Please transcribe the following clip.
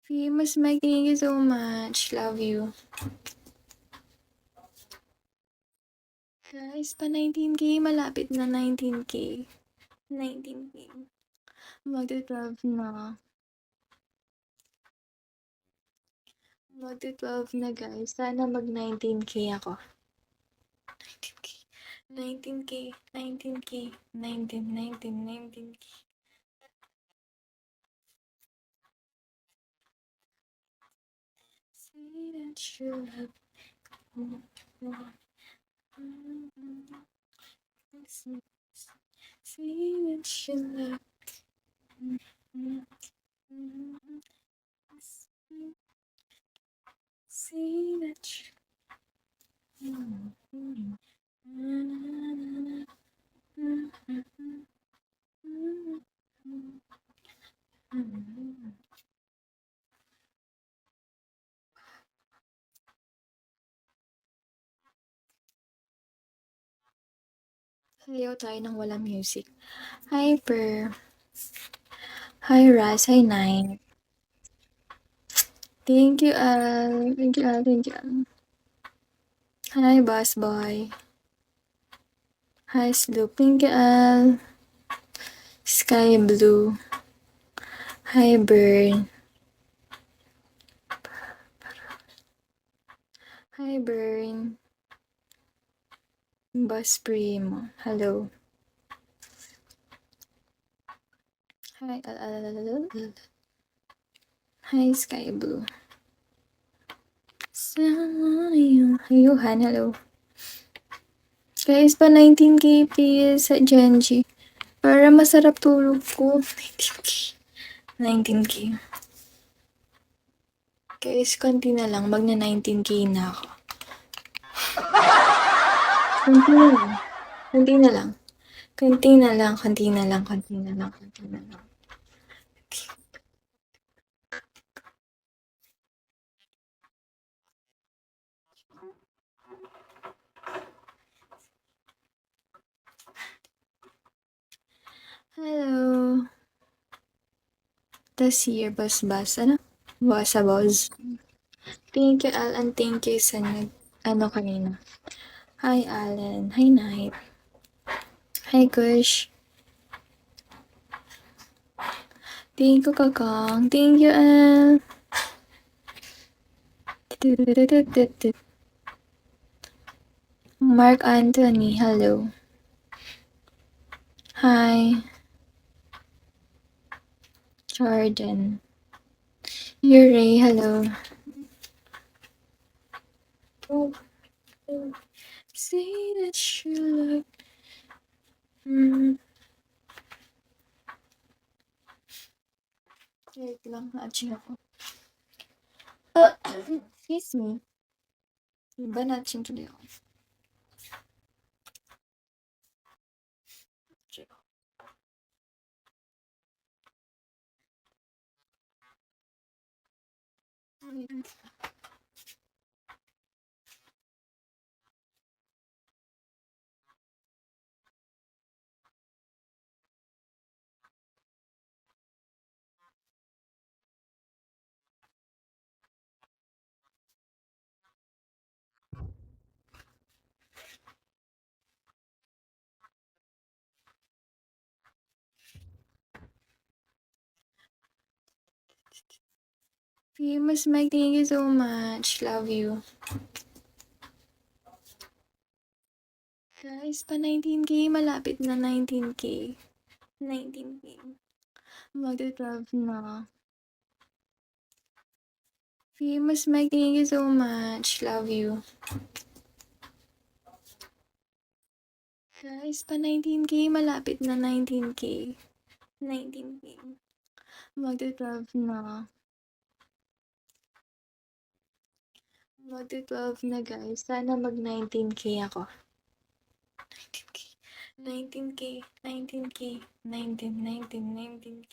Famous Mike, thank you so much. Love you. Guys, pa 19K, malapit na 19K. 19K. Magti-12 na. Magti-12 na guys. Sana mag 19K ako. 19K. 19K. 19K. Say that you love me. Say that you love me. Say that Sayaw tayo ng walang music. Hi, Per. Hi, Raz. Hi, Nine. Thank you, Al. Thank you, Al. Thank you, Al. Hi, Boss Boy. Hi, Sloop. Thank you, Al. Sky Blue. Hi, Burn. Hi, Burn. Boss Primo. Hello. Hi, Hi, Sky Blue. Johan, hello. Guys, pa 19K please sa Genji. Para masarap tulog ko. 19K. 19K. Guys, konti na lang. Magna 19K na ako. Konti na lang. Konti na lang. Konti na lang. Konti na lang. Konti na lang. Konti na lang. Hello. Tas here, boss. Ano? Boss. Thank you, Al, and thank you sa kanina. Hi, Alan. Hi, Night. Hi, Kush. Thank you, Kakang. Thank you, Al. Mark Anthony, hello. Hi. Jordan. Yuri, hello. Say that you love Wait lang, na-aching ako. Excuse me. Diba na-aching tuloy ako? Famous Mike, thank you so much. Love you. Guys, pa 19K, malapit na 19K. 19K. Magti-12 na. Famous Mike, thank you so much. Love you. Guys, pa 19K, malapit na 19K. 19K. Magti-12 na. Magti-12 na guys. Sana mag 19K ako. 19K. 19K. 19K. 19K.